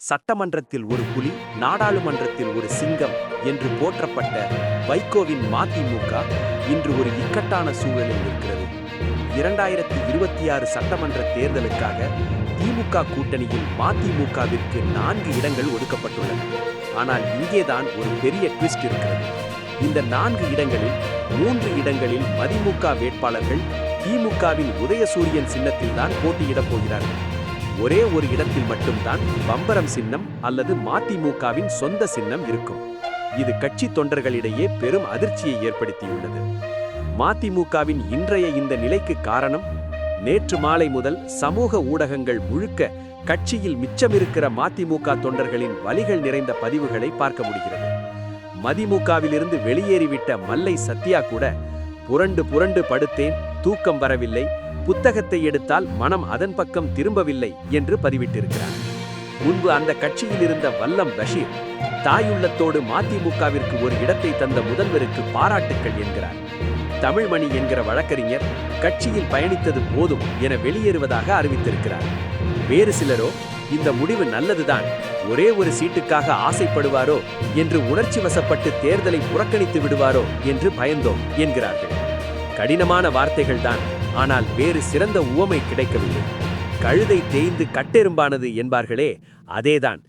சட்டமன்றத்தில் ஒரு புலி, நாடாளுமன்றத்தில் ஒரு சிங்கம் என்று போற்றப்பட்ட வைகோவின் மதிமுக இன்று ஒரு இக்கட்டான சூழலில் இருக்கிறது. 2026 சட்டமன்ற தேர்தலுக்காக திமுக கூட்டணியில் மதிமுகவிற்கு 4 இடங்கள் ஒதுக்கப்பட்டுள்ளன. ஆனால் இங்கேதான் ஒரு பெரிய ட்விஸ்ட் இருக்கிறது. இந்த 4 இடங்களில் 3 இடங்களில் மதிமுக வேட்பாளர்கள் திமுகவின் உதயசூரியன் சின்னத்தில்தான் போட்டியிடப் போகிறார்கள். ஒரே ஒரு இடத்தில் மட்டும்தான் பம்பரம் சின்னம் அல்லது மதிமுகவின் சொந்த சின்னம் இருக்கும். இது கட்சி தொண்டர்களிடையே பெரும் அதிர்ச்சியை ஏற்படுத்தியுள்ளது. மதிமுகவின் இன்றைய இந்த நிலைக்கு காரணம், நேற்று மாலை முதல் சமூக ஊடகங்கள் முழுக்க கட்சியில் மிச்சமிருக்கிற மதிமுக தொண்டர்களின் வலிகள் நிறைந்த பதிவுகளை பார்க்க முடிகிறது. மதிமுகவிலிருந்து வெளியேறிவிட்ட மல்லை சத்யா கூட புரண்டு புரண்டு படுத்தேன், தூக்கம் வரவில்லை, புத்தகத்தை எடுத்தால் மனம் அதன் பக்கம் திரும்பவில்லை என்று பதிவிட்டிருக்கிறார். முன்பு அந்த கட்சியில் இருந்த வல்லம் பஷீர் தாயுள்ளத்தோடு மதிமுகவிற்கு ஒரு இடத்தை தந்த முதல்வருக்கு பாராட்டுக்கள் என்கிறார். தமிழ்மணி என்கிற வழக்கறிஞர் கட்சியில் பயணித்தது போதும் என வெளியேறுவதாக அறிவித்திருக்கிறார். வேறு சிலரோ இந்த முடிவு நல்லதுதான், ஒரே ஒரு சீட்டுக்காக ஆசைப்படுவாரோ என்று உணர்ச்சி வசப்பட்டு தேர்தலை புறக்கணித்து விடுவாரோ என்று பயந்தோம் என்கிறார்கள். கடினமான வார்த்தைகள்தான், ஆனால் வேறு சிறந்த உவமை கிடைக்கவில்லை. கழுதை தேய்ந்து கட்டெரும்பானது என்பார்களே, அதேதான்.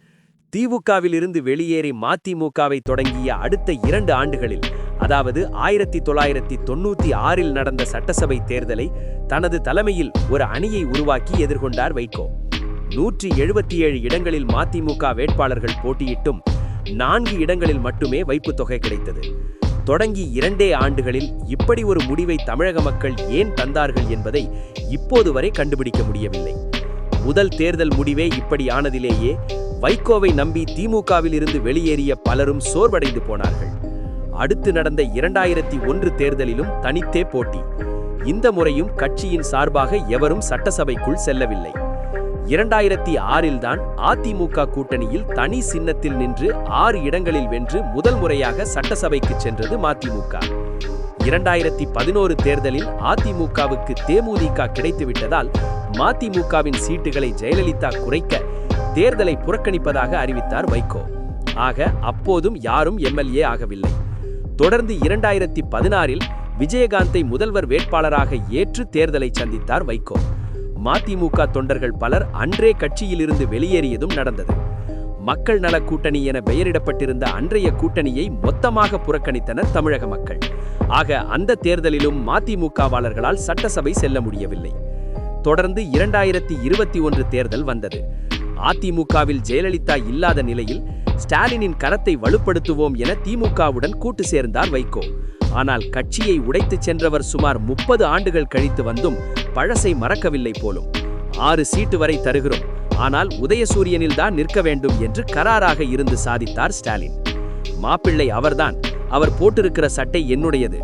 திமுகவில் இருந்து வெளியேறி மதிமுகவை தொடங்கிய அடுத்த 2 ஆண்டுகளில், அதாவது 1996 நடந்த சட்டசபை தேர்தலை தனது தலைமையில் ஒரு அணியை உருவாக்கி எதிர்கொண்டார் வைகோ. 177 இடங்களில் மதிமுக வேட்பாளர்கள் போட்டியிட்டும் 4 இடங்களில் மட்டுமே வைப்பு தொகை கிடைத்தது. தொடங்கி 2 ஆண்டுகளில் இப்படி ஒரு முடிவை தமிழக மக்கள் ஏன் தந்தார்கள் என்பதை இப்போது வரை கண்டுபிடிக்க முடியவில்லை. முதல் தேர்தல் முடிவே இப்படி ஆனதிலேயே வைகோவை நம்பி திமுகவில் இருந்து வெளியேறிய பலரும் சோர்வடைந்து போனார்கள். அடுத்து நடந்த 2001 தேர்தலிலும் தனித்தே போட்டி. இந்த முறையும் கட்சியின் சார்பாக எவரும் சட்டசபைக்குள் செல்லவில்லை. 2006 தான் அதிமுக கூட்டணியில் தனி சின்னத்தில் நின்று 6 இடங்களில் வென்று முதல் முறையாக சட்டசபைக்கு சென்றது மதிமுக. 2011 தேர்தலில் அதிமுகவுக்கு தேமுதிக கிடைத்துவிட்டதால் மதிமுகவின் சீட்டுகளை ஜெயலலிதா குறைக்க தேர்தலை புறக்கணிப்பதாக அறிவித்தார் வைகோ. ஆக அப்போதும் யாரும் எம்எல்ஏ ஆகவில்லை. தொடர்ந்து 2016 விஜயகாந்தை முதல்வர் வேட்பாளராக ஏற்று தேர்தலை சந்தித்தார் வைகோ. மதிமுக தொண்டர்கள் பலர் அன்றே கட்சியிலிருந்து வெளியேறியதும் நடந்தது. மக்கள் நல கூட்டணி என பெயரிடப்பட்டிருந்த அன்றைய கூட்டணியை மொத்தமாக புறக்கணித்தனர் தமிழக மக்கள். ஆக அந்த தேர்தலிலும் மதிமுகவாளர்களால் சட்டசபை செல்ல முடியவில்லை. தொடர்ந்து 2021 தேர்தல் வந்தது. அதிமுகவில் ஜெயலலிதா இல்லாத நிலையில் ஸ்டாலினின் கரத்தை வலுப்படுத்துவோம் என திமுகவுடன் கூட்டு சேர்ந்தார் வைகோ. ஆனால் கட்சியை உடைத்து சென்றவர் சுமார் 30 ஆண்டுகள் கழித்து வந்தும் பழசை மறக்கவில்லை போலும். 6 சீட்டு வரை தருகிறோம், ஆனால் உதயசூரியனில் தான் நிற்க வேண்டும் என்று கராராக இருந்து சாதித்தார் ஸ்டாலின். மாப்பிள்ளை அவர்தான், அவர் போட்டிருக்கிற சட்டை என்னுடையது,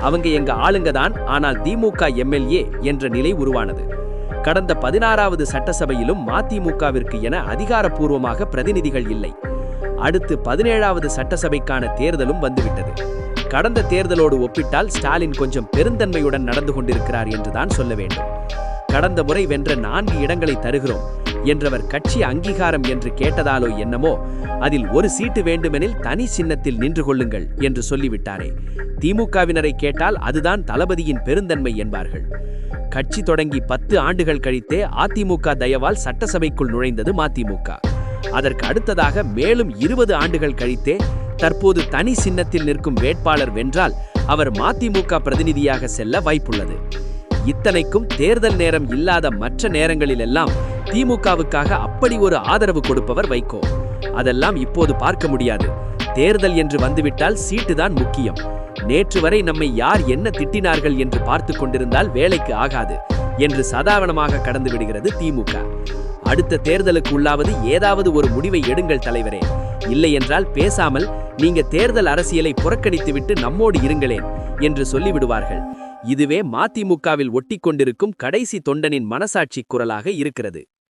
அவங்க எங்க ஆளுங்க தான், ஆனால் திமுக எம்எல்ஏ என்ற நிலை உருவானது. கடந்த 16வது சட்டசபையிலும் மதிமுகவிற்கு என அதிகாரப்பூர்வமாக பிரதிநிதிகள் இல்லை. அடுத்து 17வது சட்டசபைக்கான தேர்தலும் வந்துவிட்டது. கடந்த தேர்தலோடு ஒப்பிட்டால் ஸ்டாலின் கொஞ்சம் பெருந்தன்மையுடன் நடந்து கொண்டிருக்கிறார் என்றுதான் சொல்ல வேண்டும். கடந்த முறை வென்ற 4 இடங்களை தருகிறோம் என்றவர் கட்சி அங்கீகாரம் என்று கேட்டதாலோ என்னமோ, அதில் ஒரு சீட்டு வேண்டுமெனில் தனி சின்னத்தில் நின்று கொள்ளுங்கள் என்று சொல்லிவிட்டாரே. திமுகவினரை கேட்டால் அதுதான் தளபதியின் பெருந்தன்மை என்பார்கள். கட்சி தொடங்கி 10 ஆண்டுகள் கழித்தே அதிமுக தயவால் சட்டசபைக்குள் நுழைந்தது மதிமுக. அதற்கு அடுத்ததாக மேலும் 20 ஆண்டுகள் கழித்தே தற்போது தனி சின்னத்தில் நிற்கும் வேட்பாளர் வென்றால் அவர் மதிமுக பிரதிநிதியாக செல்ல வாய்ப்புள்ளது. இத்தனைக்கும் தேர்தல் நேரம் இல்லாத மற்ற நேரங்களிலெல்லாம் திமுகவுக்காக அப்படி ஒரு ஆதரவு கொடுப்பவர் வைகோ. அதெல்லாம் இப்போது பார்க்க முடியாது. தேர்தல் என்று வந்துவிட்டால் சீட்டு தான் முக்கியம். நேற்று வரை நம்மை யார் என்ன திட்டினார்கள் என்று பார்த்து கொண்டிருந்தால் வேலைக்கு ஆகாது என்று சாதாரணமாக கடந்து விடுகிறது திமுக. அடுத்த தேர்தலுக்கு உள்ளாவது ஏதாவது ஒரு முடிவை எடுங்கள் தலைவரே, இல்லை என்றால் பேசாமல் நீங்க தேர்தல் அரசியலை புறக்கணித்துவிட்டு நம்மோடு இருங்களேன் என்று சொல்லிவிடுவார்கள். இதுவே மதிமுகவில் ஒட்டிக்கொண்டிருக்கும் கடைசி தொண்டனின் மனசாட்சி குரலாக இருக்கிறது.